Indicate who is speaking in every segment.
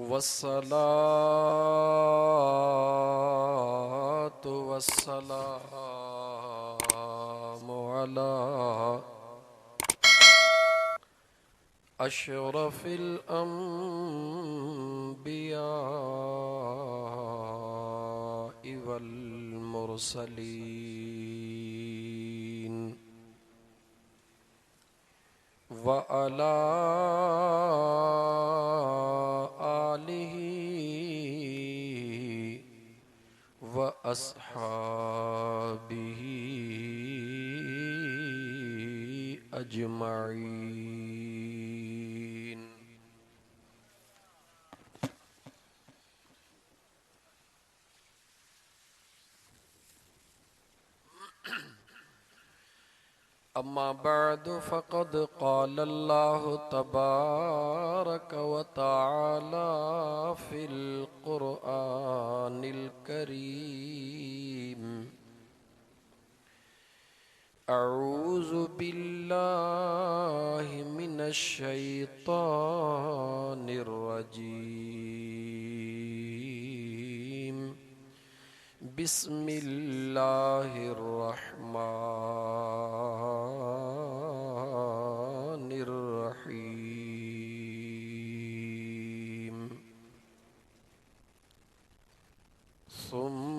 Speaker 1: वस्सलातु वस्सलामु अला अशरफिल अंबियाइ वल मुरसलीन व अला आलिही व अस्हाबिही अजमईन। अम्मा बअद फ़क़द क़ाल अल्लाहु तबारक व तआला फ़िल क़ुरआनिल करीम अऊज़ु बिल्लाहि मिनश शैतानिर रजीम बिस्मिल्लाहिर रहमानिर रहीम। सुम्मा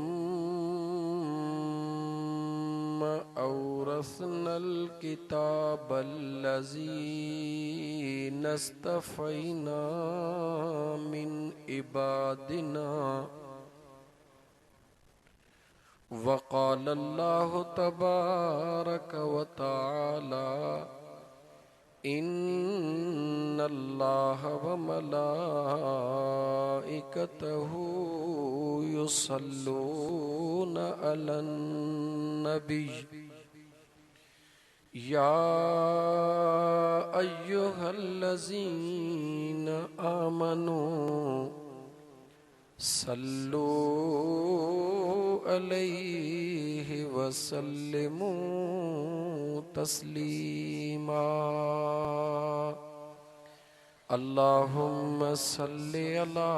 Speaker 1: औरसनल किताबल्लज़ीना इस्तफ़ैना मिन इबादिना वक़ाल अल्लाहु तबारक व तआला इन्नल्लाह व मलाइकतहु युसल्लूना अलन नबी या अय्युहल्लज़ीना आमनू सल्लू अलैहि वसल्लिमू तस्लीमा। अल्लाहुम्मा सल्लि अला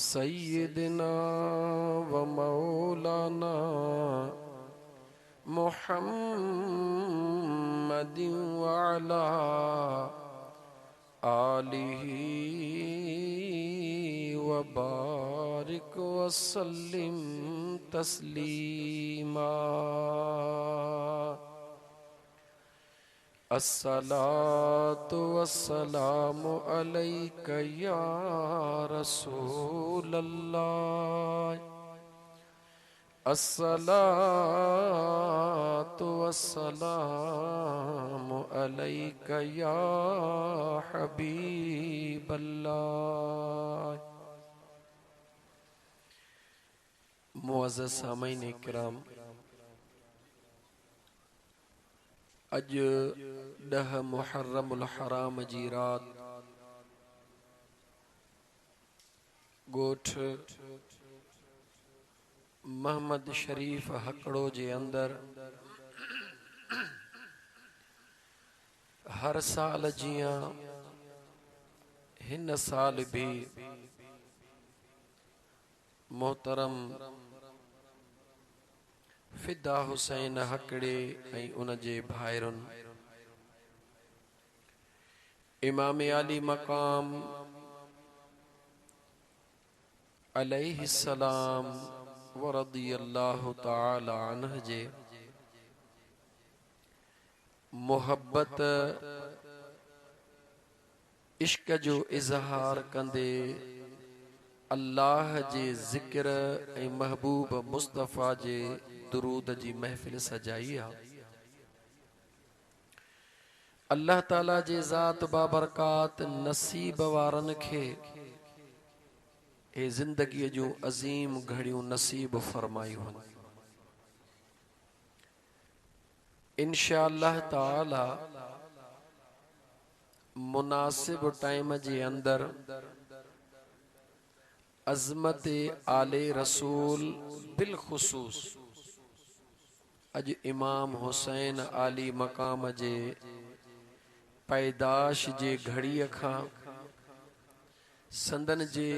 Speaker 1: सय्यिदिना व मौलाना मुहम्मदिन व अला आलिही व बारिक वसल्लिम तस्लीमा। अस्सलातु वस्सलामु अलैका या रसूलल्लाह। अस्सलातु वस्सलामु अलैका या हबीबल्लाह। मुअज़्ज़ज़ सामईन इकराम, अज 10 मुहर्रमुल हराम जी रात ॻोठ महमद शरीफ हकड़ो जे अंदर हर साल जियां हिन साल भी मोहतरम फिदा हुसैन हकड़े ऐं उन जे भाइरुनि इमाम आली मकाम अलैहिस्सलाम व रदियल्लाहु ताला अन्हु जे मोहब्बत इश्क जो इज़हार कंदे अल्लाह जे ज़िक्र ऐं महबूब मुस्तफ़ा जे दुरूद जी महफ़िल सजाई आहे। अल्लाह ताला जे ज़ात बाबरकात नसीब वारनि खे हे ज़िंदगीअ जूं अज़ीम घड़ियूं नसीब फरमायूं हन। इंशाअल्लाह ताला मुनासिब टाइम जे अंदर अज़मत आले रसूल बिलखुसूस अज इमाम हुसैन आली मकाम जे पैदाश जे घड़ीअ खां संदन जे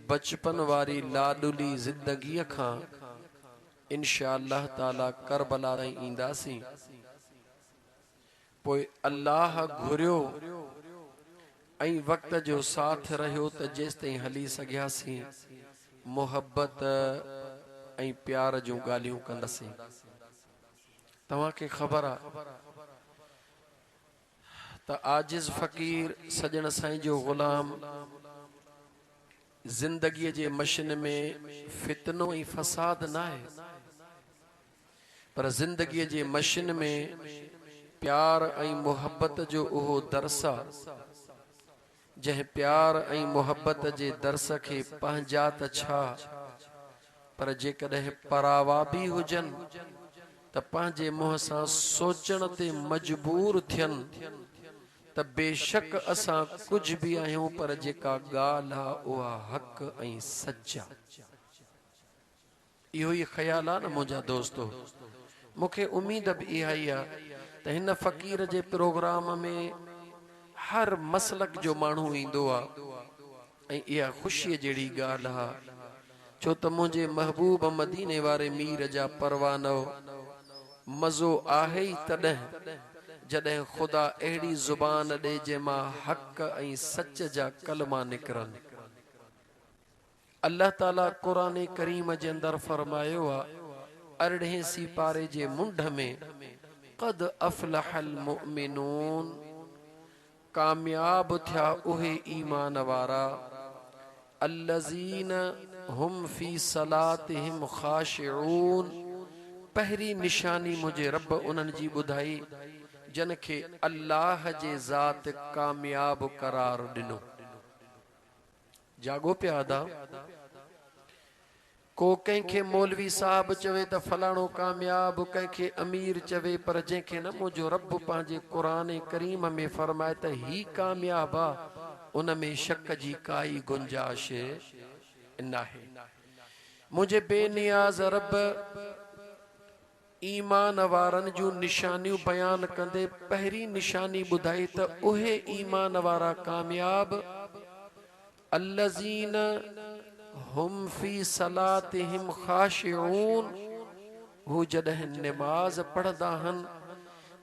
Speaker 1: बचपन वारी लाडुली ज़िंदगीअ खां इंशा अल्लाह ताला करबला ताईं ईंदासीं। पोइ अल्लाह घुरियो ऐं वक़्त जो साथ रहियो त जेसि ताईं हली सघियासीं मोहब्बत ऐं प्यार जूं ॻाल्हियूं कंदासीं। तव्हांखे ख़बर आहे त आजिज़ फ़क़ीर सजण साईं जो ग़ुलाम ज़िंदगीअ जे मशीन में फितनो ऐं फ़साद न आहे, पर ज़िंदगीअ जे मशीन में प्यार ऐं मोहब्बत जो उहो दर्स आहे जंहिं प्यार ऐं मोहब्बत जे दर्स खे पंहिंजा त छा, पर जेकॾहिं परावा बि हुजनि त पंहिंजे मुंहं सां सोचण ते मजबूर थियनि त बेशक असां कुझु बि आहियूं, पर जेका ॻाल्हि आहे उहा हक़ ऐं सच आहे। इहो ई ख़्यालु आहे न मुंहिंजा दोस्तो। मूंखे उमेद बि इहा ई आहे त हिन फ़क़ीर जे प्रोग्राम में हर मसलक जो माण्हू ईंदो आहे ऐं इहा ख़ुशीअ जहिड़ी ॻाल्हि आहे, छो त मुंहिंजे महबूब मदीने वारे मीर जा परवानो मज़ो आहे ई तॾहिं जॾहिं ख़ुदा अहिड़ी ज़ुबान ॾे जंहिंमां हक़ ऐं सच जा कलमा निकिरनि। अल्लाह ताला क़ुरान करीम जे अंदरि फरमायो आहे 18 सिपारे जे मुंड में क़द अफ़लहल मुमिनून, कामयाब थिया उहे ईमान वारा अल्लज़ीन हुम फी सलातिहिम ख़ाशिऊन। पहिरीं निशानी मुझे रब उन्हनि जी ॿुधाई जन खे अल्लाह जे ज़ात कामयाब करार ॾिनो। जागो पिया अदा। को कंहिंखे मौलवी साहब चवे त फलाणो कामयाब, कंहिंखे अमीर चवे, पर जंहिंखे न मुंहिंजो रब पंहिंजे क़ुरान करीम में फरमाए त ही कामयाब आहे, उन में शक जी काई गुंजाइश नाहे। मुंहिंजे बेनियाज़ रब ईमान वारनि जूं निशानियूं बयान कंदे पहिरीं निशानी ॿुधाई त उहे ईमान वारा कामयाब अल्लज़ीन हुम फी सलातिहिम ख़ाशिऊन, हू जॾहिं निमाज़ पढ़ंदा आहिनि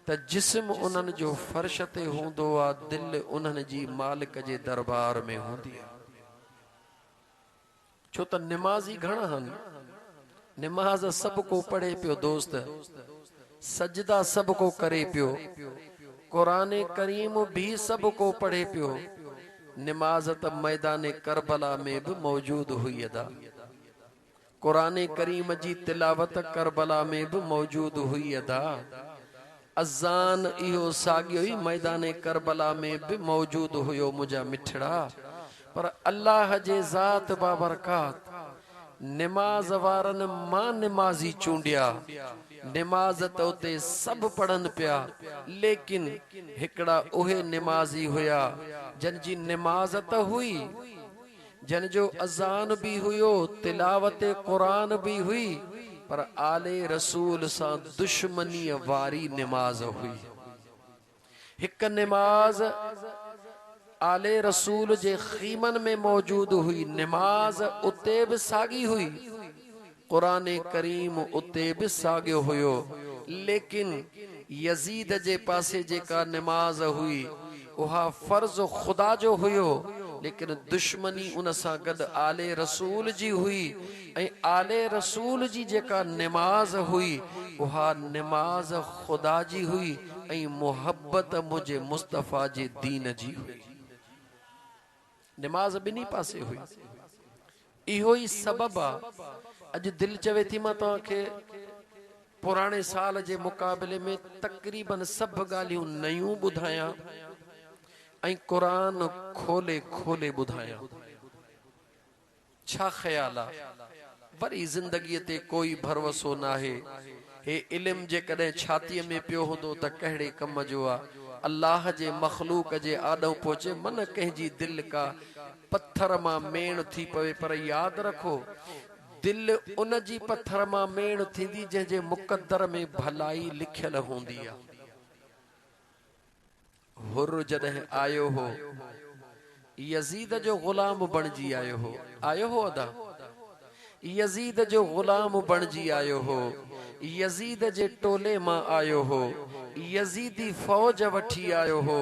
Speaker 1: त जिस्म उन्हनि जो फ़र्श ते हूंदो आहे, दिलि उन्हनि जी मालिक जे दरबार में हूंदी आहे। छो त निमाज़ी घणा आहिनि, निमाज़ सब को पढ़े पियो दोस्त, सजदा सब को करे पियो, कुरान करीम भी सब को पढ़े पियो, निमाज़ त मैदान करबला में भी मौजूद हुई अदा, कुरान करीम जी तिलावत करबला में भी मौजूद हुई अदा, अज़ान इहो साॻियो ई मैदान करबला में भी मौजूद हुयो मुंहिंजा मिठड़ा। पर अल्लाह जे ज़ात बाबरकात निमाज़ वारनि मां निमाज़ी चूंडिया। निमाज़ त उते सब पढ़नि पिया, लेकिन हिकिड़ा उहे निमाज़ी हुया जन जी निमाज़ त हुई, जन जो अज़ान भी हुयो, तिलावत क़ुरान भी हुई, पर आले रसूल सां दुश्मनीअ वारी निमाज़ हुई। हिक निमाज़ आले रसूल जे खीमन में मौजूद हुई, निमाज उते भी सागी हुई, कुरान करीम उते भी सागियो हुयो, लेकिन यजीद जे पासे जेका निमाज हुई उहा फर्ज खुदा जो हुयो, लेकिन दुश्मनी उन सां गॾु आले रसूल जी हुई, ऐं आले रसूल जी जेका निमाज हुई उहा निमाज खुदा जी हुई ऐं मोहब्बत मुझे मुस्तफ़ा जे दीन जी हुई। निमाज बिनी पासे हुई। इहो ई सबब आहे अज दिल चवे थी मां तव्हांखे पुराणे साल जे मुक़ाबले में तक़रीबन सब ॻाल्हियूं नयूं ॿुधायां ऐं क़ुरान खोले खोले ॿुधायां। छा ख़्याल आहे, वरी ज़िंदगीअ ते कोई भरवसो न आहे। हे इल्म जेकॾहिं छातीअ में पियो हूंदो त कहिड़े कम जो आहे। अल्लाह जे मखलूक जे आॾो पहुचे मन कंहिंजी दिल का पत्थर मां मेण थी पवे, पर यादि रखो दिल उन जी पत्थर मां मेण थींदी जंहिंजे मुक़द्दर में भलाई लिखियल हूंदी आहे। हुर जॾहिं आयो हो यजीद जो गुलाम बणजी आयो हो अदा। यजीद जो गुलाम बणजी आयो हो, यजीद जे टोले मां आयो हो, यजीदी फौज वठी आयो हो।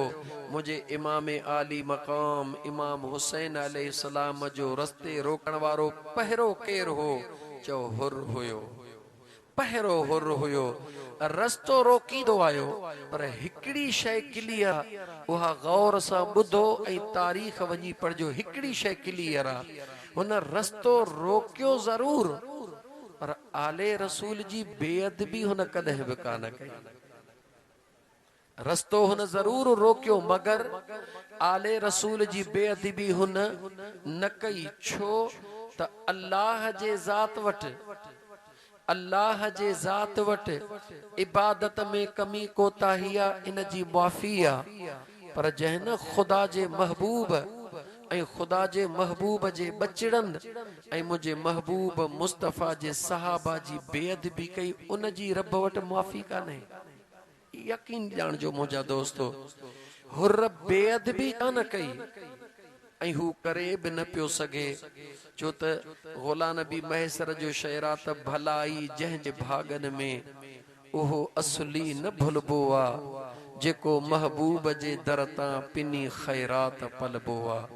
Speaker 1: मुझे इमाम आली मकाम इमाम हुसैन अलैहिस्सलाम जो रस्ते रोकण वारो पहिरो केर हो? चो हुर हुयो, पहिरो हुर हुयो। रस्तो रोकीदो आयो, पर हिकड़ी शय क्लियर, उहा गौर सां ॿुधो ऐं तारीख़ वञी पढ़जो। हिकड़ी शय क्लियर आ, हुन रस्तो रोकियो ज़रूर, पर आले रसूल जी बेअदबी हुन कॾहिं बि कान कई। रस्तो हुन जरूर रोकियो, मगर आले रसूल जी बेअदबी हुन न कई। छो त अल्लाह जे ज़ात वटि, अल्लाह जे ज़ात वटि इबादत में कमी कोताही आहे, इन जी माफ़ी आहे। पर जंहिं न ख़ुदा जे महबूब ऐं ख़ुदा जे महबूब जे बचड़नि ऐं मुंहिंजे महबूब मुस्तफ़ा जे सहाबा जी बेअदबी कई, उन जी रब वटि माफ़ी कान्हे। यकीन ॼाणजो मुंहिंजा दोस्तो, हुर बेअदबी कान कई ऐं हू करे बि न पियो सघे। छो त ग़ुलाम नबी महसर जो शेर आहे त भलाई जंहिंजे भागनि में उहो असली न भुलबो आहे, जेको महबूब जे दर तां पिनी ख़ैरात पलबो आहे,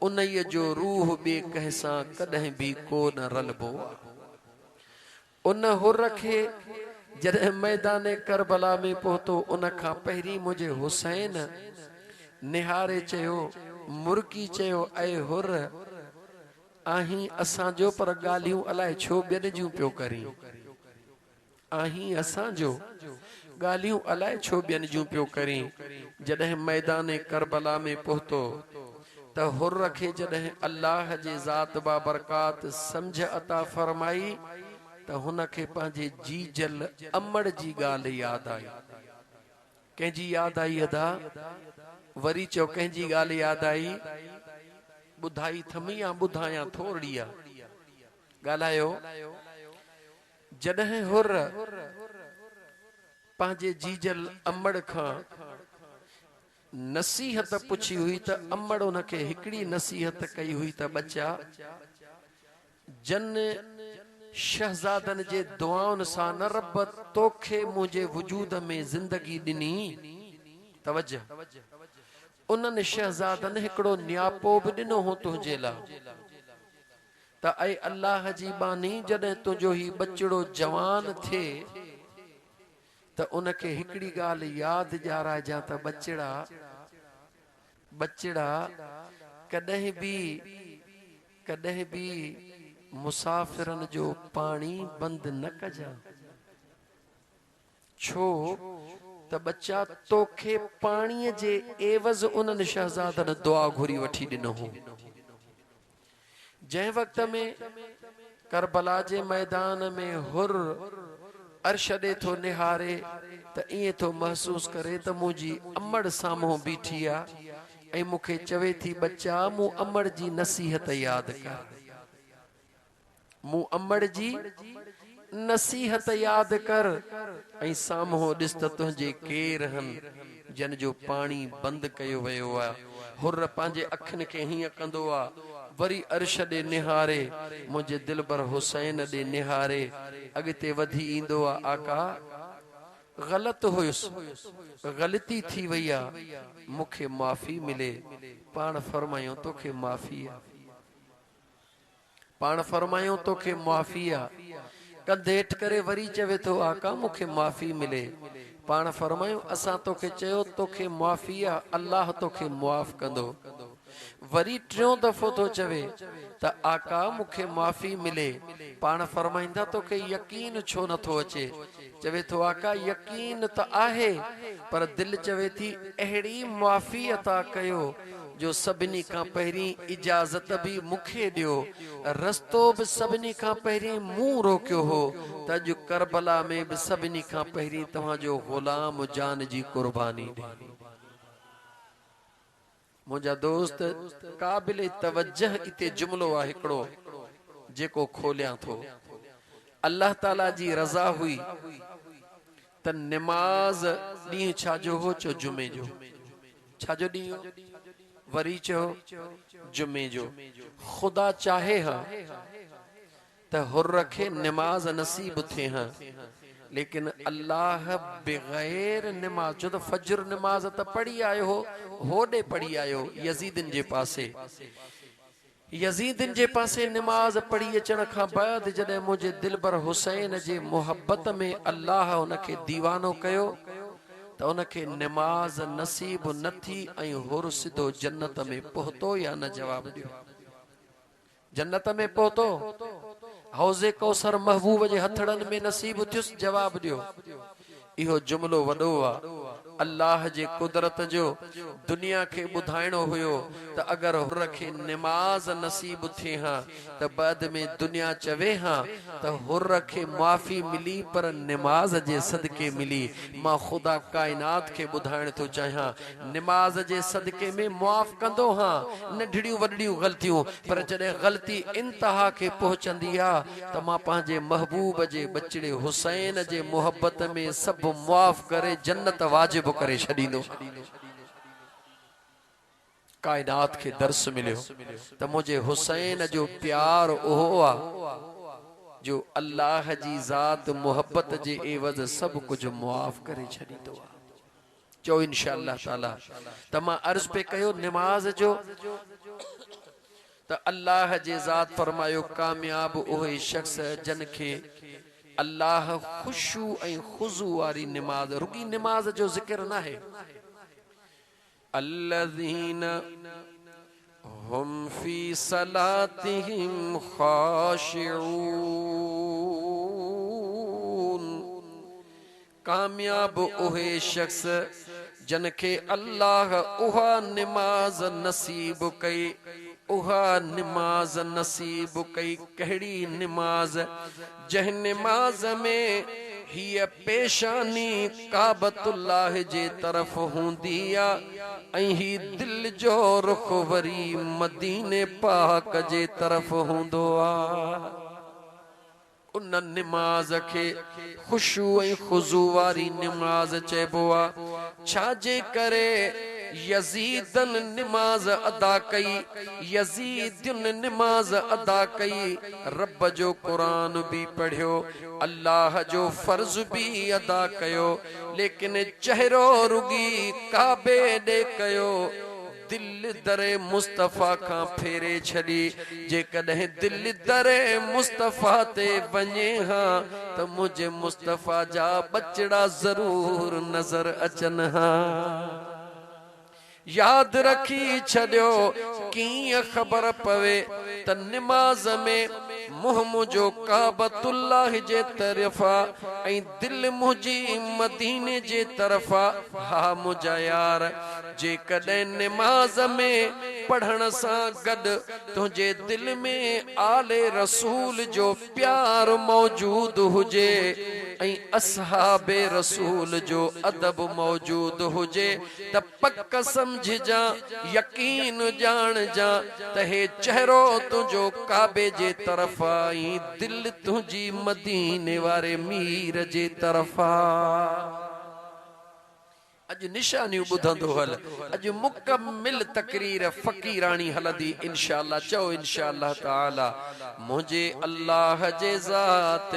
Speaker 1: उन्हीअ जो रूह ॿिए कंहिं सां कॾहिं बि कोन रलबो आहे। उन हुर खे जॾहिं मैदान करबला में पहुतो, उन खां पहिरीं मुंहिंजे हुसैन निहारे चयो, मुर्की चयो, ऐं हुर आहीं असांजो, पर ॻाल्हियूं अलाए छो ॿियनि जूं पियो करी। आहीं असांजो, ॻाल्हियूं अलाए छो ॿियनि जूं पियो करी। जॾहिं मैदान करबला में पहुतो त हुर खे जॾहिं अल्लाह जे ज़ात बाबरकात सम्झ अता फरमाई, त हुन खे पंहिंजे जीजल अमड़ जी ॻाल्हि यादि आई। कंहिंजी यादि आई अदा? वरी चओ कंहिंजी ॻाल्हि यादि आई? ॿुधाई थमी या ॿुधायां थोड़ी आ? ॻाल्हायो। जॾहिं हुर पंहिंजे जीजल अमड़ खां नसीहत पुछी हुई, त अमड़ उनखे हिकड़ी नसीहत कई हुई त बच्चा, जन शहजादन जे दुआउनि सां न रब तोखे मुंहिंजे वजूद में ज़िंदगी ॾिनी। तवज्जो, उन्हनि शहजादन हिकिड़ो न्यापो बि ॾिनो हो तुंहिंजे लाइ, त ऐं अल्लाह जी बानी जॾहिं तुंहिंजो ही बचिड़ो जवान थिए त उनखे हिकड़ी ॻाल्हि यादि ॾियाराइजां त बचिड़ा, बचिड़ा कॾहिं बि मुसाफ़िरनि जो पाणी बंदि न कजां। छो त बच्चा तोखे पाणीअ जे एवज़ उन्हनि शहजादनि दुआ घुरी वठी ॾिनो हो। जंहिं वक़्त में करबला जे मैदान में हुर अर्श ॾे थो निहारे, त ईअं थो महसूस करे त मुंहिंजी अमड़ साम्हूं बीठी आहे ऐं मूंखे चवे थी, बच्चा मूं अमड़ जी नसीहत यादि कर, मूं अमड़ जी नसीहत यादि कर, ऐं साम्हूं ॾिस त तुंहिंजे केर हन जन जो पाणी बंदि कयो वियो आहे। हुर पंहिंजे अखियुनि खे हीअं कंदो आहे, वरी अर्श ॾे निहारे, मुंहिंजे दिलबर हुसैन ॾे निहारे, अॻिते वधी ईंदो आहे, आका ग़लति हुयुसि, ग़लती थी वई आहे, मूंखे माफ़ी मिले। पाण फरमायूं तोखे माफ़ी आहे, पाण फरमायूं तोखे माफ़ी आहे। कंध हेठि करे वरी चवे थो, आका मूंखे माफ़ी मिले। पाण फरमायूं असां तोखे चयो तोखे माफ़ी आहे, अल्लाह तोखे मुआफ़ कंदो। वरी टियों दफ़ो थो चवे त आका मूंखे माफ़ी मिले। पाण फरमाईंदा तोखे यकीन छो नथो अचे? चवे थो, आका यकीन त आहे, पर दिलि चवे थी अहिड़ी माफ़ी अता कयो जो सभिनी खां पहिरीं इजाज़त बि मूंखे ॾियो, रस्तो बि सभिनी खां पहिरीं मूं रोकियो हो, त अॼु करबला में बि सभिनी खां पहिरीं तव्हांजो ग़ुलाम जान जी कुर्बानी ॾे। मुंहिंजा दोस्त, क़ाबिल तवज्जह इते जुमिलो आहे हिकिड़ो जेको खोलियां थो। अल्लाह ताला जी रज़ा हुई त निमाज़ ॾींहुं छाजो हो? चो जुमे जो। छाजो ॾींहुं? वरी चो जुमे जो खुदा चाहे हाँ त हुर्र खे निमाज नसीब थे हाँ, लेकिन अल्लाह बगैर नमाज जो फजर नमाज त पढ़ी आयो हो होडे पढ़ी आयो यजीदन जे पासे, यजीदन जे पासे नमाज पढ़ी अचण खां बाद जॾहिं मुझे दिलबर हुसैन जे मोहब्बत में अल्लाह उनखे दीवानो कयो त उनखे नमाज नसीब न थी ऐं हुर सिधो जन्नत में पहुतो या न? जवाब दियो। जन्नत में पहुतो, हौज़े कौसर महबूब जे हथड़न में नसीब थियुस? जवाब दियो। इहो जुमलो वडो आ अल्लाह जे कुदरत जो दुनिया के बुधाइणो हुयो त अगर हुर खे नमाज नसीब थे हाँ त बाद में दुनिया चवे हाँ त हुर खे माफ़ी मिली पर नमाज जे सदके मिली। मां खुदा कायनात के बुधाइण तो चाहियां नमाज जे सदके में मुआफ़ कंदो हाँ नंढड़ियूं वॾड़ियूं ग़लतियूं, पर जॾहिं ग़लती इंतहा के पहुचंदी आ त मां पंहिंजे महबूब जे बचड़े हुसैन जे मोहब्बत में सब मुआफ़ करे जन्नत वाजिब करे छॾींदो। कायनात के दर्स मिलियो त मुझे हुसैन जो प्यार ओहो आ जो अल्लाह जी ज़ात मोहब्बत जे एवज़ सब कुछ मुआफ़ करे छॾींदो आ। चो इंशाअल्लाह ताला त मां अर्ज़ पे कयो नमाज जो त अल्लाह जे ज़ात फरमायो कामयाब उहे शख्स जन खे अल्लाह खुशू ऐं खुजू वारी नमाज, रुगी नमाज जो जिक्र ना है। अल्लज़ीन हुम फी सलातिहिम खाशिऊन, कामयाब उहे शख्स जन के अल्लाह उहा नमाज नसीब कई, उहा नमाज नसीब कई। कहिड़ी नमाज? जह नमाज में हिय पेशानी काबतुल्लाह जे तरफ हूंदी आ ऐं ही दिल जो रुख वरी मदीने पाक जे तरफ हूंदो आ। उन नमाज के खुशू ऐं खुजू वारी नमाज चइबो आ। छाजे करे यजीदन नमाज अदा कई, यजीदन नमाज अदा कई, रब जो कुरान भी पढ़ियो, अल्लाह जो फर्ज भी अदा कयो, लेकिन चेहरो रुगी काबे दे कयो, दिल दरे मुस्तफा का फेरे छड़ी। जे कदे दिल दरे मुस्तफा ते वने हाँ तो मुझे मुस्तफा जा बचड़ा जरूर नजर अचन हाँ। याद रखी छड़ियो की खबर पवे त नमाज में मुँह मुझो काबतुल्लाह जे तरफा ऐं दिल मुझी मदीने जे तरफा। हा मुझा यार जे कदे नमाज में पढ़ण सा गड तुझे दिल में आले रसूल जो प्यार मौजूद हुजे ऐं असहाबे रसूल जो अदब मौजूद हुजे त पक समझ जा यकीन जान जा त हे चेहरो तुझो काबे जे तरफ आई, दिल तुझी मदीने वारे मीर जे तरफा। अज निशानियूं ॿुधंदो हल, अज मुकम्मिल तकरीर फ़कीरानी हलंदी इंशाअल्लाह। चओ इंशाअल्लाह ताला मुझे अल्लाह जे ज़ात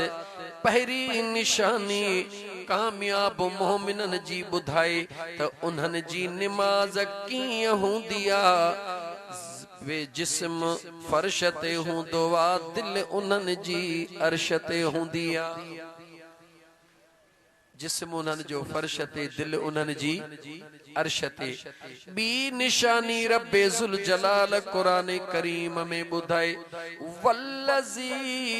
Speaker 1: पहिरी निशानी कामयाब मोमिनन जी ॿुधाई त उन्हनि जी नमाज कीअं हूंदी आ। वे जिस्म फर्श ते हूंदो आ, दिल उन्हनि जी अर्श ते हूंदी आ। जिस्म उन्हनि जो फर्श ते, दिल उन्हनि जी अर्श ते। बी निशानी रब्बे ज़ुल जलाल कुरान करीम में ॿुधाए वल्लज़ीन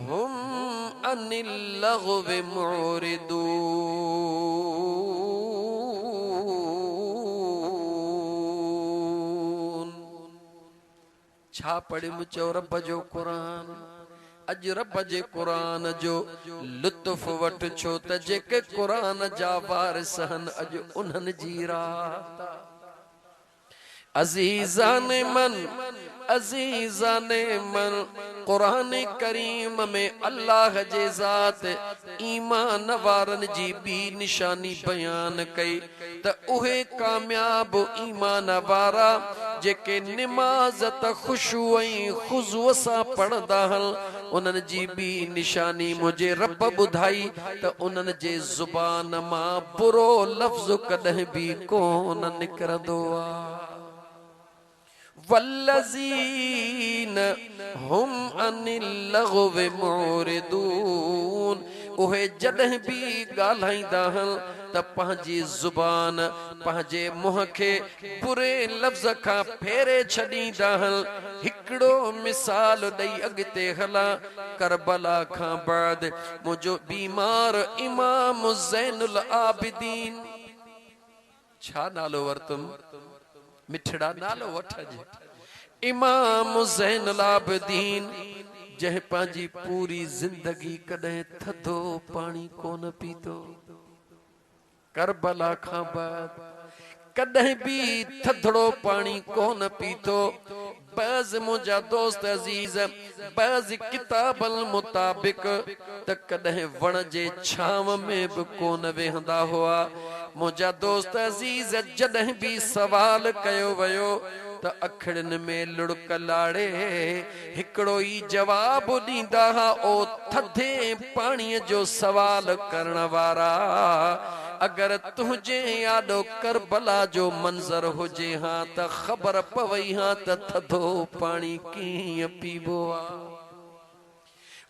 Speaker 1: हुम अनिल लग़्व मुरिदून। छा पढ़ी मुचो रब जो कुरान? अज रब जे कुरान जो लुत्फ वठ छो त जेके कुरान जा वारिस हन अज उन्हनि जी रात। अज़ीज़ाने मन, अज़ीज़ाने मन, कुरान करीम में अल्लाह जे ज़ात ईमान वारन जी बी निशानी बयान कई। त उहे कामयाब ईमान वारा जेके निमाज़ त खुशू ऐं खुज़ूअ सां पढ़ंदा हल उन्हनि जी बि निशानी मुझे रब ॿुधाई त उन्हनि जे ज़ुबान मां बुरो लफ़्ज़ कॾहिं बि कोन निकिरंदो आहे। वल्लज़ीन हुम अनिल लग़्व मुरिदून उहे जॾहिं बि ॻाल्हाईंदा हल त पंहिंजी ज़ुबान पंहिंजे मुंहं खे बुरे लफ़्ज़ खां फेरे छॾींदा हल। हिकिड़ो मिसाल ॾेई अॻिते हला करबला खां बाद मुंहिंजो बीमार इमाम ज़ैनुल आबिदीन, छा नालो वरतुम, मिठड़ा नालो वठजे, इमाम ज़ैनुल आबिदीन जंहिं पंहिंजी पूरी जिंदगी कॾहिं थधो पाणी कोन पीतो, करबला खां बाद कॾहिं बि थधड़ो पाणी कोन पीतो। बाज़ मुंहिंजा दोस्त अज़ीज़ बाज़ किताबल मुताबिक त कॾहिं वण जे छांव में बि कोन वेहंदा हुआ। मुंहिंजा दोस्त अज़ीज़ जॾहिं बि सवाल कयो वियो त अखड़िन में लुड़क लाड़े हिकिड़ो ई जवाब ॾींदा हा, ओ थधे पाणीअ जो सवाल करण वारा अगर तुझे यादो करबला जो मंजर हुजे हा त खबर पवई हा त थधो पानी कीअं पीबो आ।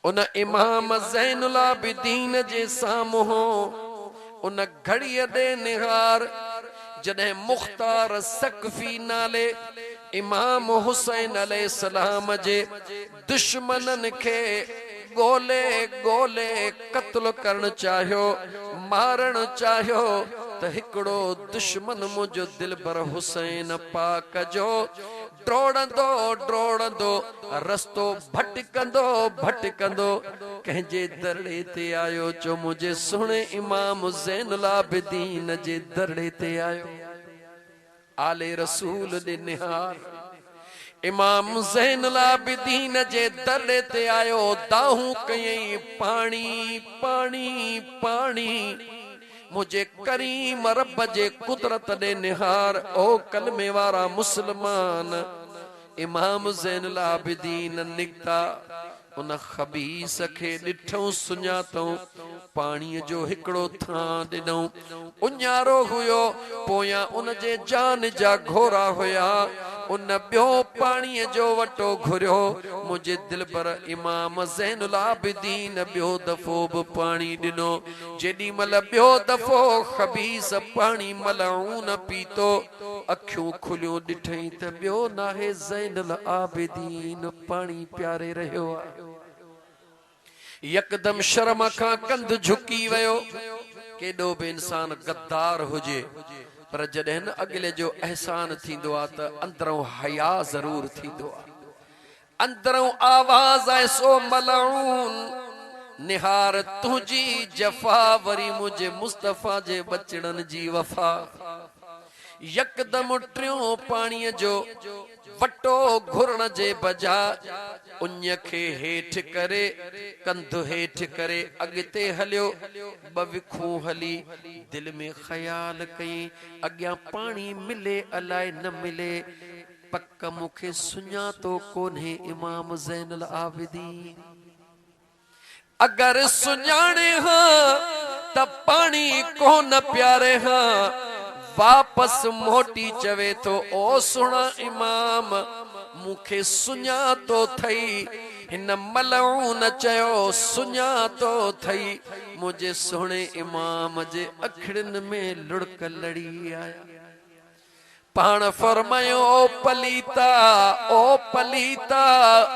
Speaker 1: उन इमाम ज़ैनुल आबिदीन जे साम्हूं उन घड़ीअ ॾे निहार जॾहिं मुख्तार सकफी नाले इमाम हुसैन अलैहिस्सलाम जे दुश्मननि खे गोले गोले कत्ल करण चाहियो, मारण चाहियो त हिकिड़ो दुश्मन मुंहिंजो दिलबर हुसैन पाक जो ड्रोड़ंदो ड्रोड़ंदो रस्तो भटकंदो भटकंदो कंहिंजे दरड़े ते आयो, जो मुंहिंजे सुहिणे इमाम ज़ैनुल आबिदीन जे दरड़े ते आयो। आले रसूल ॾे निहार इमाम ज़ैनुल आबिदीन जे दरड़े ते आयो, दाहूं कयई पाणी पाणी पाणी। मुझे करीम रब जे कुदरत ॾे निहार ओ कलमे वारा मुसलमान। इमाम ज़ैनुल आबिदीन निकता उन खबीस खे ॾिठऊं सुञातऊं, पाणीअ जो हिकिड़ो थां ॾिनऊं, उञारो हुयो, पोयां उन जे जान जा घोरा हुया। उन ॿियो पाणीअ जो वटो घुरियो, मुंहिंजे दिलबर इमाम ज़ैनुल आबिदीन ॿियो दफ़ो बि पाणी ॾिनो। जेॾी महिल ॿियो दफ़ो खबीस पाणी मलऊन पीतो, अखियूं खुलियूं ॾिठई त ॿियो नाहे ज़ैनुल आबिदीन पाणी पियारे रहियो आहे। यकदम शर्म खां कंध झुकी वियो। केॾो बि इंसान गद्दार हुजे पर जॾहिं अॻिले जो एहसान थींदो आहे त अंदरों हया ज़रूर थींदो आहे, अंदरों आवाज़ आहे सो मलऊन निहार तुंहिंजी जफ़ा वरी मुझे मुस्तफ़ा जे बचड़नि जी वफ़ा। यकदम टियों पाणीअ जो वटो घुरण जे बजाय उञ खे हेठि करे कंधु हेठि करे अॻिते हलियो। ॿ विखूं हली दिल में ख़याल कई अॻियां पाणी मिले अलाए न मिले, पक मूंखे सुञातो कोन्हे इमाम ज़ैनुल आबिदीन। अगर सुञाणे हां त पाणी कोन प्यारे हां, वापस मोटी चवे तो ओ सुणा इमाम मूंखे सुञातो थई। हिन मलऊन चयो सुञातो थई, मुझे सुहिणे इमाम जे अखड़िन में लुड़क लड़ी आया। पाण फरमायो ओ पलीता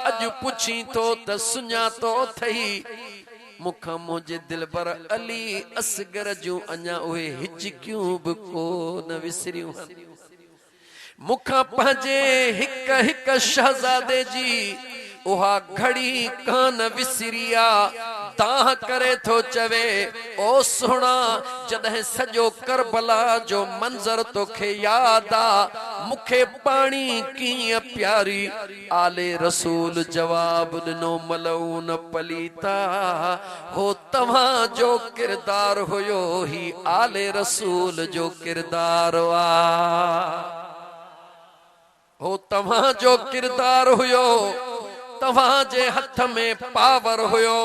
Speaker 1: अज पुछी तो त सुञातो थई। मुखा मुझे दिलबर अली असगर जूं अञा उहे हिचकियूं बि कोन विसरियूं। मुखा पंहिंजे हिक हिक शहजादे जी उहा घड़ी कान विसरिया दाह करे थो चवे ओ सोना जॾहिं सॼो करबला जो मंज़र तोखे याद आ मुखे पाणी कीअं प्यारी आले रसूल जवाब ॾिनो मलऊन पलीता हो तव्हां जो किरदार हुयो ही आले रसूल जो किरदार वा हो तव्हां जो किरदार हुयो तव्हां जे हथ में पावर हुयो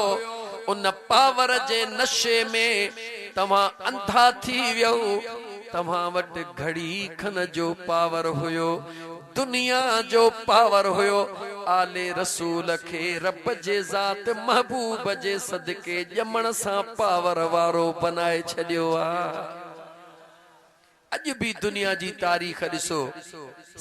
Speaker 1: उन पावर जे नशे में तव्हां अंधा थी वियो तव्हां वटि घड़ी खन जो पावर हुयो दुनिया जो पावर हुयो आले रसूल खे रब जे ज़ात महबूब जे सदके ॼमण सां पावर वारो बनाए छॾियो आहे अज भी दुनिया जी तारीख़ ॾिसो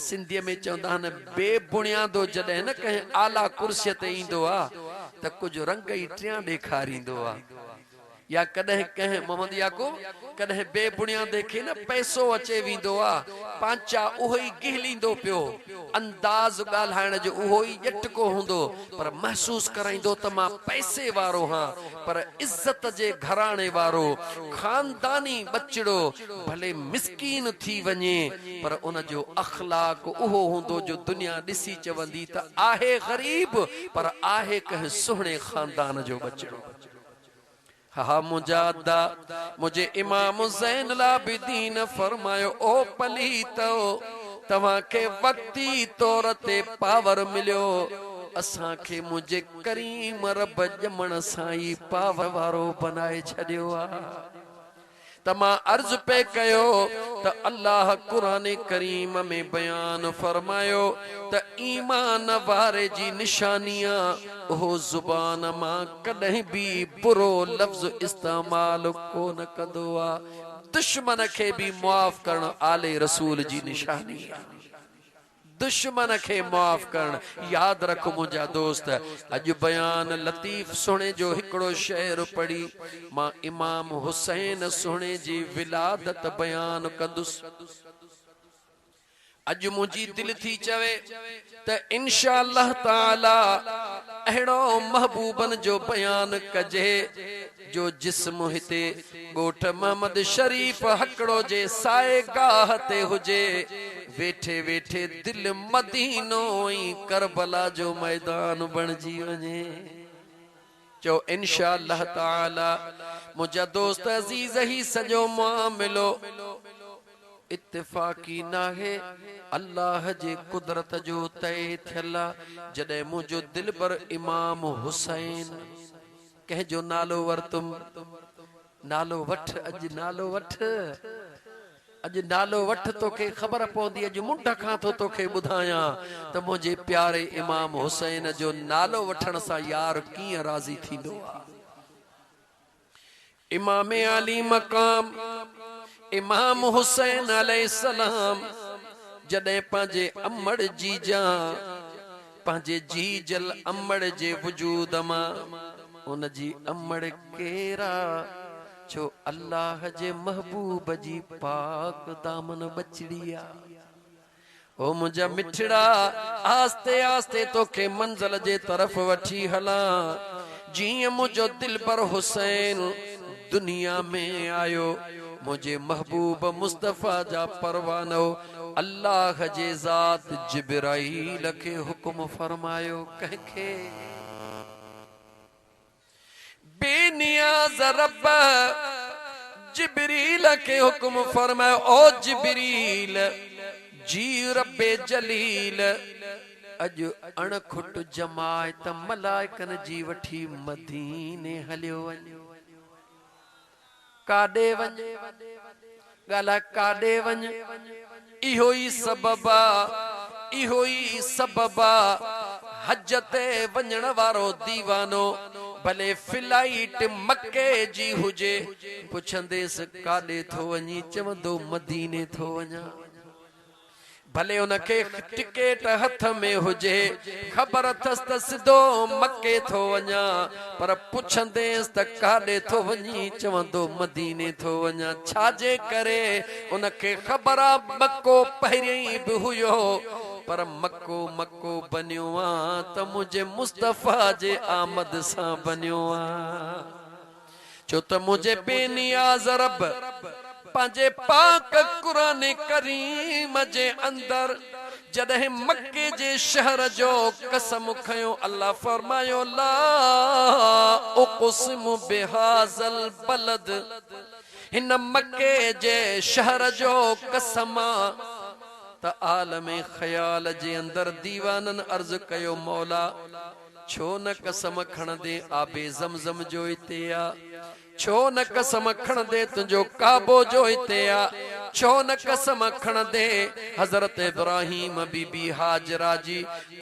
Speaker 1: सिंधीअ में चवंदा आहिनि बेबुनियादो जॾहिं न कंहिं आला कुर्सीअ ते ईंदो आहे त कुझु रंग ई टियां ॾेखारींदो आहे या कॾहिं कंहिं मोहम्मद याकूब कॾहिं बेबुनियादे खे न पैसो अचे वेंदो आहे पांचा उहो ई गिहलींदो पियो अंदाज़ ॻाल्हाइण जो उहो ई ॼटको हूंदो पर महसूस कराईंदो त मां पैसे वारो हां पर इज्जत जे घराणे वारो खानदानी बचड़ो भले मिस्कीन थी वञे पर उन जो अखलाक उहो हूंदो जो दुनिया ॾिसी चवंदी त आहे ग़रीब पर आहे कंहिं सुहिणे खानदान जो बचड़ो हा मुजादा मुझे इमाम ज़ैन लाबिदीन फरमायो ओ पलीतो तव्हां के वक्ती तौर ते पावर मिलियो असां खे मुझे करीम रब ॼमण सां ई पावर वारो बनाए छॾियो आहे त मां अर्ज़ पे कयो त अल्लाह क़ुरान करीम में बयान फरमायो त ईमान वारे जी निशानिया ओ ज़ुबान मां कॾहिं भी बुरो लफ्ज़ इस्तेमाल कोन कंदो आहे दुश्मन खे भी मुआफ़ करण आले रसूल जी निशानी आहे दुश्मन खे मुआफ़ करण याद रख मुंहिंजा दोस्त अज बयान लतीफ सुणे जो हिकिड़ो शेर पढ़ी मां इमाम हुसैन सुणे जी विलादत बयान कंदुसि अज मुंहिंजी दिल थी चवे त इंशाअल्लाह ताला अहिड़ो महबूबन जो बयान कजे जो जिस्म हिते ॻोठ मोहम्मद शरीफ हकड़ो जे साए गाह ते हुजे वेठे वेठे दिल मदीनो ई करबला जो मैदान बणजी वञे चो इंशाअल्लाह ताला मुंहिंजा दोस्त अज़ीज़ ही सॼो मामिलो इत्तिफाकी नाहे अल्लाह जे कुदरत जो तय थियल जॾहिं मुंहिंजो दिलबर इमाम हुसैन कंहिंजो नालो वरतुम नालो वठ अॼु नालो वठ अॼु नालो वठ तोखे ख़बर पवंदी अॼु मुंड खां थो तोखे ॿुधायां त मुंहिंजे प्यारे इमाम हुसैन जो नालो वठण सां यार कीअं राज़ी थींदो आहे इमाम आली मक़ाम इमाम हुसैन अलैहिस्सलाम जॾहिं पंहिंजे अमड़ जीजा पंहिंजे जीजल अमड़ जे वजूद मां उन जी अमड़ केरा छो अल्लाह जे महबूब जी पाक दामन बचड़ी आ ओ मुंहिंजा मिठड़ा आस्ते आस्ते तोखे मंज़िल जे तरफ़ वठी हलां जीअं मुंहिंजो दिलबर हुसैन दुनिया में आयो मुझे महबूब मुस्तफा जा परवानो अल्लाह जे ज़ात जिब्राईल के हुक्म फरमायो कंहिंखे बेनियाज़ रब जिब्रील के हुक्म फरमायो ओ जिब्रील जी रब्बे जलील अज अणखुट जमायत मलाइकन जी वठी मदीने हलियो वञो काॾे वञे ॻाल्हाए काॾे वञे इहो ई सबबा इहो ई सबबा हज ते वञण वारो दीवानो भले फ्लाइट मक्के जी हुजे पुछंदेसि काॾे थो वञी चवंदो मदीने थो वञा भले उनके टिकेट हथ में हुजे खबर अथसि त सिधो मक्के थो वञा पर पुछंदेसि त काॾे थो वञी चवंदो मदीने थो वञा छाजे करे उनके ख़बर आहे मक्को पहिरियों ई बि हुयो पर मक्को मक्को बनियो आ त मुझे मुस्तफा जे आमद सा बनियो आ छो त मुझे बेनियाज रब पांजे पाक कुरान करीम जे अंदर जॾहिं मक्के जे शहर जो कसम खयो अल्लाह फरमायो ला उक़सिमु बिहाज़ल बलद हिन मक्के जे शहर जो कसम त आलमे ख़याल जे अंदर दीवानन अर्ज कयो मौला छो न कसम खणदे आबे ज़मज़म जो हिते आ छो न कसम खणदे तुंहिंजो काबो जो हिते आ छो न कसम खणदे हज़रत इब्राहिम बीबी हाजरा जी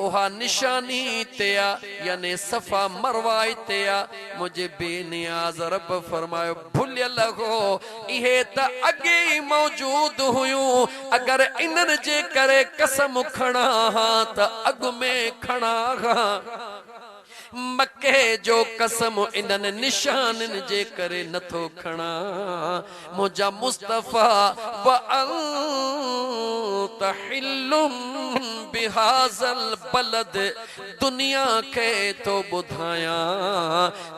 Speaker 1: उहा निशानी हिते आ याने सफ़ा मरवा हिते आ मुझे बेनियाज़ रब फरमायो भुलियल हो इहे त अॻे ई मौजूद हुयूं अगर इन्हनि जे करे कसम खणा हा त अॻु में खणा हा मक्के जो कसम इन्हनि निशाननि जे करे नथो खणा मुझा मुस्तफा व अंत हिल्लुम बिहाज़ल बलद दुनिया के तो बुधाया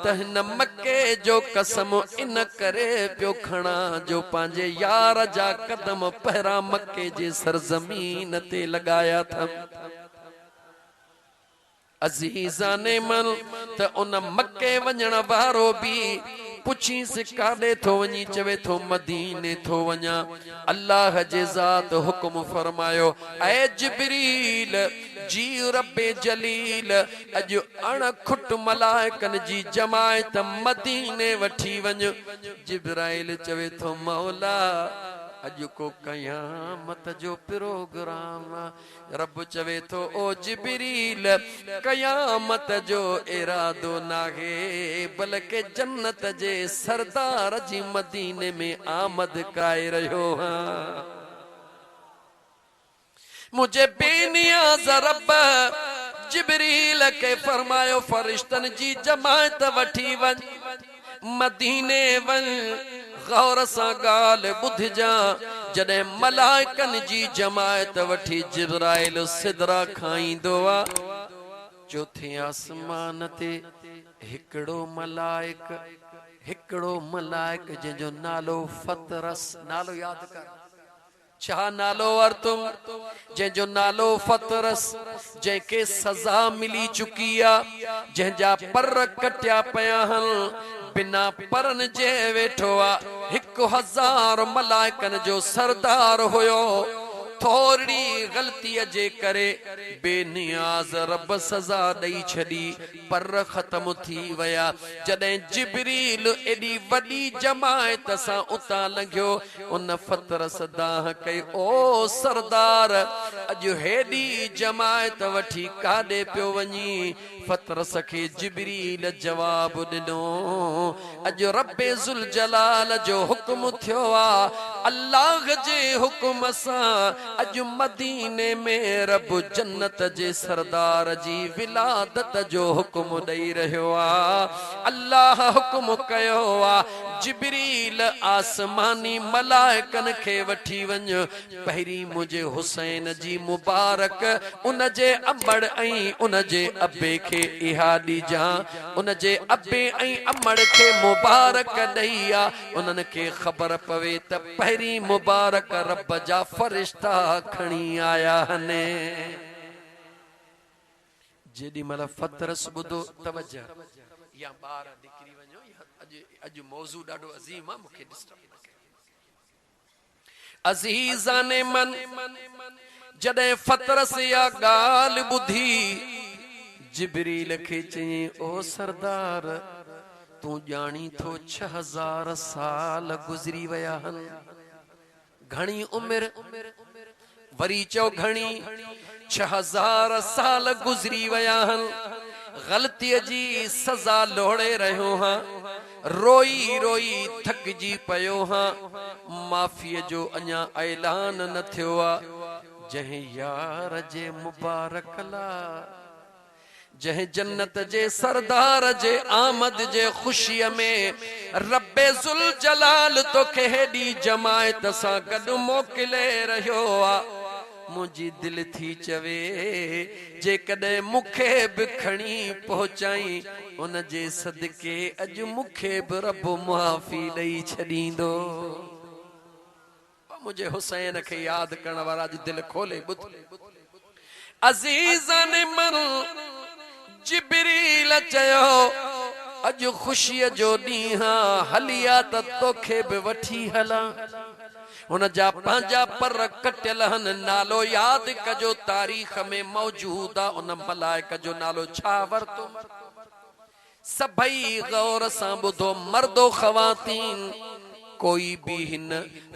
Speaker 1: त हिन मक्के जो कसम इन करे पियो खणा जो पांजे यार जा कदम पहिरां मक्के जे सरजमीन ते लगाया था अज़ीज़ाने मन त उन मक्के वञण वारो भी पुछीसि काॾे थो वञी चवे थो मदीने थो वञा अल्लाह जे ज़ात हुक्म फरमायो ऐ जिब्रील जी रब्बे जलील अॼु अणखुट मलाइकनि जी जमायत मदीने वठी वञ जिब्राइल चवे थो मौला अॼु को क़यामत जो प्रोग्राम रब चवे थो ओ जिब्रील क़यामत जो इरादो नाहे बल्कि जन्नत जे सरदार जी मदीने में आमद कराए रहियो हां मुझे बेनियाज़ रब जिब्रील के फरमायो फरिश्तन जी जमायत वठी वञ मदीने वञ गौर सां ॻाल्हि ॿुधजा जॾहिं मलाइकनि जी जमायत वठी जिब्राइल सिदरा खाईंदो आ चौथे आसमान ते हिकिड़ो मलाइक जंहिंजो नालो फतरस नालो यादि कर छा नालो वरतुम जंहिंजो नालो फतरस जंहिंखे सज़ा मिली चुकी आ जंहिंजा पर कटिया पिया हल बिना परन जे वेठो आ 1000 मलाइकनि जो सरदार हुयो थोड़ी गलतीअ जे करे बेनियाज़ रब सज़ा ॾेई छॾी पर ख़त्म थी विया जॾहिं जिब्रील एॾी वॾी जमायत सां उतां लंघियो उन फतरस दाह कई ओ सरदार अॼु हेॾी जमायत वठी काॾे पियो वञी फतरस खे जिब्रील जवाब ॾिनो अॼु रब्बे ज़ुल जलाल जो हुक्म थियो आ अल्लाह जे हुक्म सां अॼु मदीने में रब जन्नत जे सरदार जी विलादत जो हुक्म ॾेई रहियो आ अल्लाह हुक्म कयो आ जिब्रील आसमानी मलाइकनि खे वठी वञ पहिरीं मुझे हुसैन जी मुबारक उन जे अमड़ ऐं उन जे अबे खे इहा ॾिजां उन जे अबे ऐं अमड़ खे मुबारक ॾेई आ उन्हनि खे ख़बर पवे त पहिरीं मुबारक रब जा फरिश्ता खणी आया हने जेॾी महिल फतरस ॿुधो तवज्जो या ॿार निकिरी वञो अॼु मौज़ू ॾाढो अज़ीम आहे मूंखे डिस्टर्ब न कयो अज़ीज़ाने मन जॾहिं फतरस या ॻाल्हि ॿुधी जिब्रील खे चयईं ओ सरदार तूं ॼाणी थो 6000 साल गुज़री विया आहिनि घणी उमिरि वरी चओ घणी 6000 साल गुज़री विया आहिनि ग़लतीअ जी सज़ा लोड़े रहियो हां रोई रोई थकजी पियो हां माफ़ीअ जो अञा ऐलान न थियो आहे जंहिं यार जे मुबारक ला जंहिं जन्नत जे सरदार जे आमद जे खुशीअ में रब्बे ज़ुल जलाल तोखे हेॾी जमायत सां गॾु मोकिले रहियो आहे मुझी दिल थी चवे जे कदे मुखे भी खणी पहुंचाई उन जे सदके अज मुखे भी रब माफी दई छदींदो। मुझे हुसैन के याद करण वारा जी दिल खोले बुध अजीज़न मन जिब्रील चयो अज खुशी जो ॾींहा हलिया त तोखे भी वठी हला उन जा पंहिंजा पर कटियल हन नालो याद कजो तारीख़ में मौजूद आ उन मलाइक जो नालो छा वरतो सभई गौर सां ॿुधो मर्दो ख़वातीन कोई भी हिन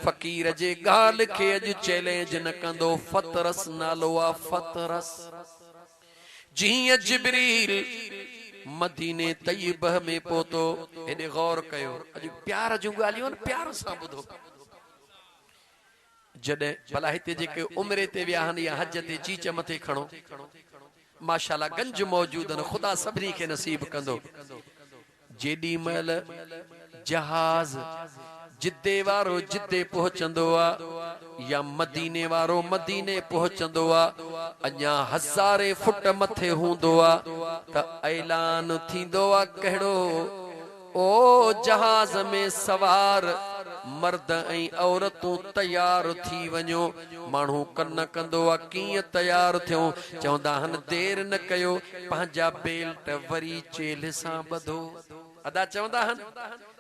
Speaker 1: फकीर जे गाल के अज चैलेंज न कंदो फतरस नालो आ फतरस जीअं जिब्रील मदीने तय्यब में पहुतो एॾे गौर कयो अज प्यार जूं ॻाल्हियूं प्यार सां ॿुधो जॾहिं भला हिते जेके उमरे ते विया आहिनि या हज ते चीच मथे खणो माशाअल्लाह गंज मौजूद आहिनि ख़ुदा सभिनी खे नसीब कंदो जेॾी महिल जहाज जिद्दे वारो जिद्दे पहुचंदो आ या मदीने वारो मदीने पहुचंदो आ अञा हज़ारे फुट मथे हूंदो आ त ऐलान थींदो आ कहिड़ो ओ जहाज में सवार मर्द ऐं औरतूं तैयार थी वञो माण्हू कन कंदो आ कीअं तैयार थियूं चवंदा आहिनि देर न कयो पंहिंजा बेल्ट वरी चेल्ह सां ॿधो अदा चवंदा आहिनि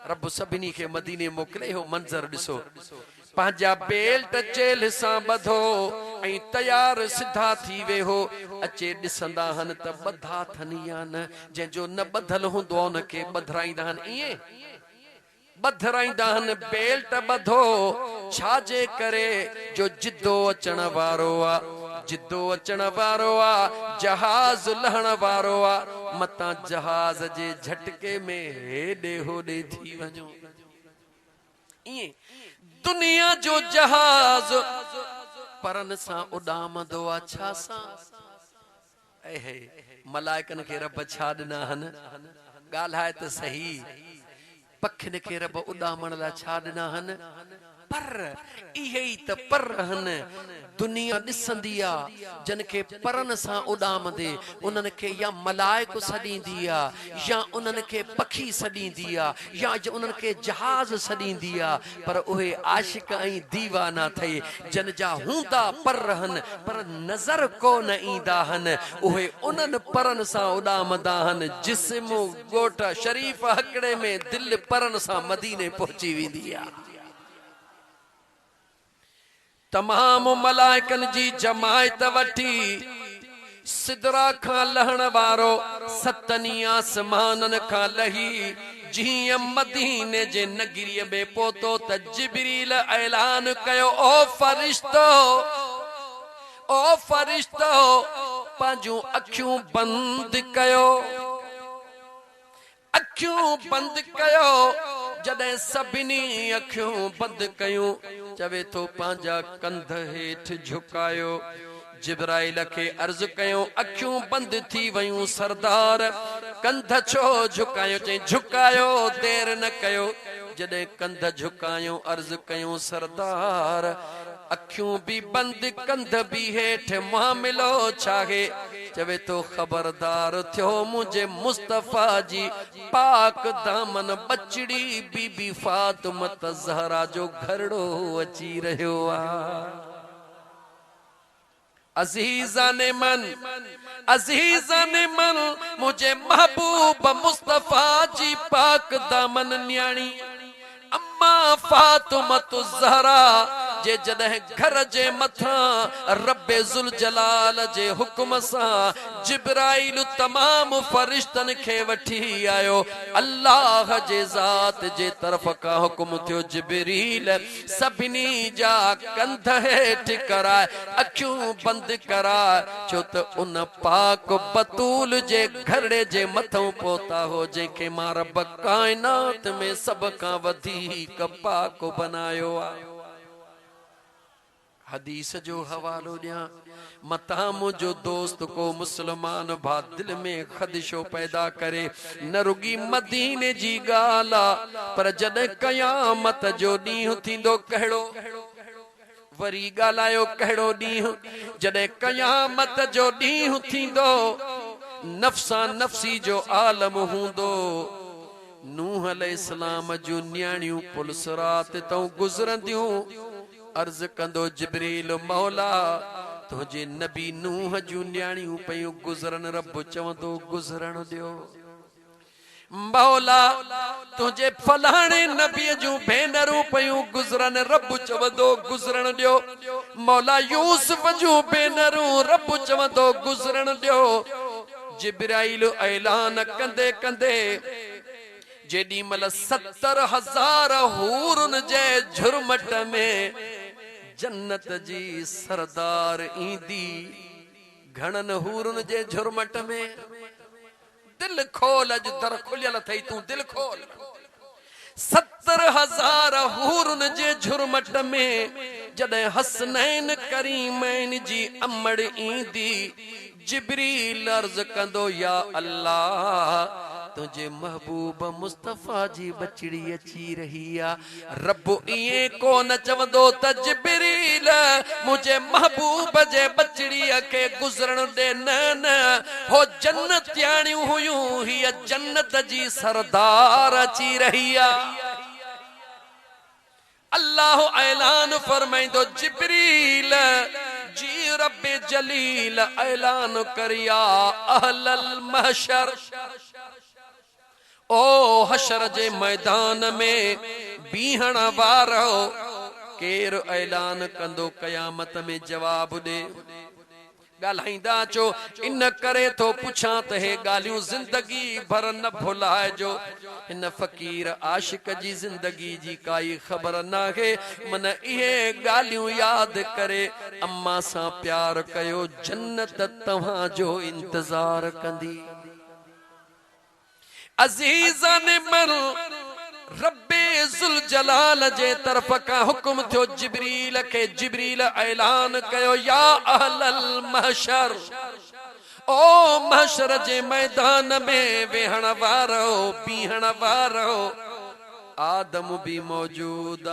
Speaker 1: रब सभिनी खे मदीने मोकिले हो मंज़र ॾिसो पंहिंजा बेल्ट चेल्ह सां ॿधो ऐं तैयार सिधा थी वेहो अचे ॾिसंदा आहिनि त ॿधा थनी या न जंहिंजो न ॿधल हूंदो उनखे ॿधराईंदा आहिनि ईअं ॿधराईंदा आहिनि बेल्ट ॿधो छाजे करे जो जिद्दो अचण वारो आ जिद्दो अचण वारो आ जहाज लहण वारो आ मतां जहाज जे झटके में हेॾे होॾे थी वञो ईअं दुनिया जो जहाज परन सां उॾामंदो आ छा सां ऐ मलाइकनि खे रब छा ॾिना आहिनि ॻाल्हाए त सही पखियुनि खे रब उॾामण लाइ छा ॾिना आहिनि पर इहे ई त पर आहिनि दुनिया ॾिसंदी आ जिन खे परन सां उॾामंदे उन्हनि खे या मलाइक सॾींदी आ या उन्हनि खे पखी सॾींदी आ या उन्हनि खे जहाज सॾींदी आ पर उहे आशिक ऐं दीवाना ठही जिन जा हूंदा पर आहिनि पर नज़र कोन ईंदा आहिनि उहे उन्हनि परन सां उॾामंदा आहिनि जिस्म ॻोठ शरीफ़ हकड़े में दिलि परन सां मदीने पहुची वेंदी आ तमाम मलाइकन जी जमायत वठी सिदरा खां लहण वारो सतनी आसमानन खां लही जीअं मदीने जे नगरीअ में पहुतो त जिब्रील ऐलान कयो ओ फरिश्तो पंहिंजूं अखियूं बंदि कयो अखियूं बंदि कयो जॾहिं सभिनी अखियूं बंदि कयूं चवे तो पंहिंजा कंध हेठि झुकायो जिब्राइल खे अर्ज़ कयो अखियूं बंदि थी वयूं सरदार कंध छो झुकायो चई झुकायो देर न कयो जॾहिं कंध झुकायो अर्ज़ कयूं सरदार अखियूं भी बंदि कंध भी हेठि मामिलो छाहे चवे तो खबरदार थियो मुझे मुस्तफा जी पाक दामन बचड़ी बीबी फातिमत ज़हरा जो घरड़ो अची रहियो आ अजीज़ाने मन मुझे महबूब मुस्तफा जी पाक दामन न्याणी अम्मा फातिमत ज़हरा जे जॾहिं घर जे मथां रब्बे ज़ुल जलाल जे हुक्म सां जिब्राइल तमाम फरिश्तन खे वठी आयो अल्लाह जे ज़ात जे तरफ का हुक्म थियो जिब्रील सभिनी जा कंध हेठि कराए अखियूं बंदि कराए छो त उन पाक बतूल जे घरड़े जे मथां पहुता हो जंहिंखे मां रब काइनात में सभ खां वधीक पाक बनायो आहे हदीस जो हवालो दिया मता मुझो दोस्त को मुसलमान भा दिल में खदशो पैदा करे न रुगी मदीने जी गाला पर जद कयामत जो ॾींहुं थींदो कहिड़ो वरी गालायो कहिड़ो ॾींहुं जॾहिं क़यामत जो ॾींहुं थींदो नफ़्सा नफ़्सी जो आलम हूंदो नूह अलैहिस्सलाम जूं न्याणियूं पुलसरात तऊं गुज़रंदियूं अर्ज़ कंदो जिब्रील मौला तुझे नबी नूह जूं न्याणियूं पयूं गुज़रन रब चवंदो गुज़रण ॾियो मौला तुझे फलाणे नबी जूं भेनरूं पयूं गुज़रन रब चवंदो गुज़रण ॾियो मौला यूसुफ जूं भेनरूं रब चवंदो गुज़रण ॾियो जिब्राइल ऐलान कंदे कंदे जेॾी महिल 70,000 हूरुन जे झुरमट में जन्नत जी सरदार ईंदी घणन हूरुन जे झुरमट में दिल खोल अज दर खुलियल थई तू दिल खोल 70,000 हूरुन जे झुरमट में जॾहिं हसनैन करीमैन जी अमड़ ईंदी जिब्रील अर्ज़ कंदो या अल्लाह तुझे महबूब मुस्तफा जी बचड़ी अची रही आ रब इए कोन चवंदो त जिब्रील मुझे महबूब जे बचड़ी के गुज़रण दे न न हो जन्नतियाणियूं हुयूं ही जन्नत जी सरदार अची रही आ अल्लाह ऐलान फरमाइंदो जिब्रील जी रब जलील ऐलान करिया अहलल महशर ओ हशर जे मैदान में बीहण वारो केर ऐलान कंदो कयामत में जवाब दे ॻाल्हाईंदा चो इन करे तो पुछां त हे ॻाल्हियूं ज़िंदगी भर न भुलाइजो हिन फ़कीर आशिक जी ज़िंदगी जी काई ख़बर नाहे मन इहे ॻाल्हियूं यादि करे अम्मा सां प्यार कयो जन्नत तव्हांजो इंतज़ार कंदी अज़ीज़न मन रब्बे ज़ुल जलाल जे तरफ का हुक्म थियो जिब्रील के जिब्रील ऐलान कयो या अहलल महशर ओ महशर जे मैदान में वेहण वारो बीहण वारो आदम भी मौजूद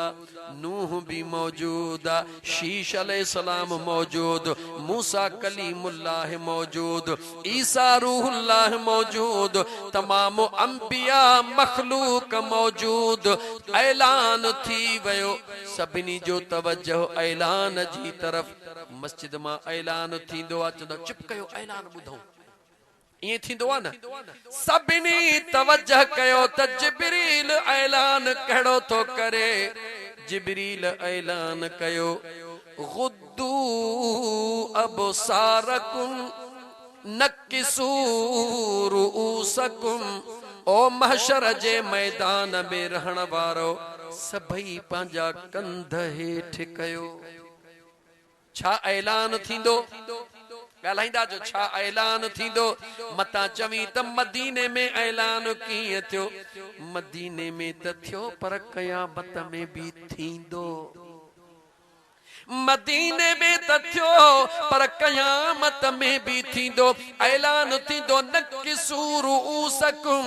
Speaker 1: नूह भी मौजूद शीश अलैहिस्सलाम मौजूद मूसा कलीमुल्लाह मौजूद ईसा रूहुल्लाह मौजूद तमाम अंबिया मखलूक मौजूद ऐलान थी वयो सभिनी जो तवज्जो ऐलान जी तरफ मस्जिद मां ऐलान थींदो आ चंदो चुप कयो ऐलान ॿुधो ये थींदो आ न सभिनी तवज्जो कयो त जिब्रील ऐलान कहिड़ो थो करे जिब्रील ऐलान कयो गुद्दू अबसारकुम नकिसू रुऊसकुम ओ महशर जे मैदान में रहण वारो सभई पंहिंजा कंध हेठि कयो छा ऐलान थींदो ॻाल्हाईंदा जो छा ऐलान थींदो मता चवी त मदीने में ऐलान कीअं थियो मदीने में त थियो पर क़यामत में भी थींदो मदीने में त थियो पर क़यामत में भी थींदो ऐलान थींदो नकिसू रुऊसकुम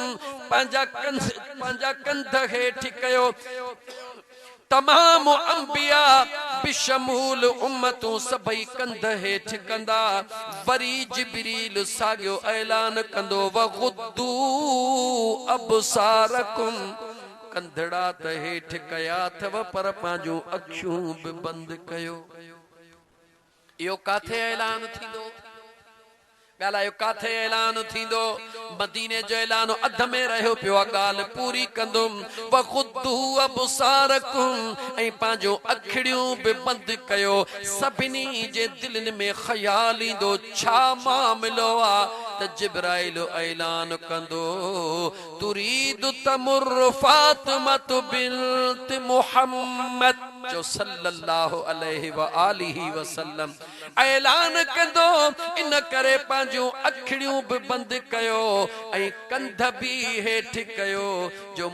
Speaker 1: पंहिंजा कंध हेठि कयो तमाम अंबिया बिशमूल उम्मतूं सभई कंध हेठि कंदा वरी जिब्रील साॻियो ऐलान कंदो वगुद्दू अबसारकुम कंधड़ा त हेठि कया अथव पर पंहिंजूं अखियूं बि बंदि कयो इहो काथे ऐलान थींदो ॻाल्हायो काथे ऐलान थींदो मदीने जो ऐलान अध में रहियो पियो आहे ॻाल्हि पूरी कंदुमि वगुद्दू अबसारकुम ऐं पंहिंजो अखिड़ियूं बि बंदि कयो सभिनी जे दिलनि में ख़्याल ईंदो छा मामिलो आहे त जिब्राइल ऐलान कंदो तुरीदु तमुर फातिमत बिन्त मुहम्मद जो सल्लल्लाहु अलैहि व आलिहि वसल्लम ऐलान कंदो इन करे पंहिंजूं अखिड़ियूं बि बंदि कयो ऐं कंध बि हेठि कयो जो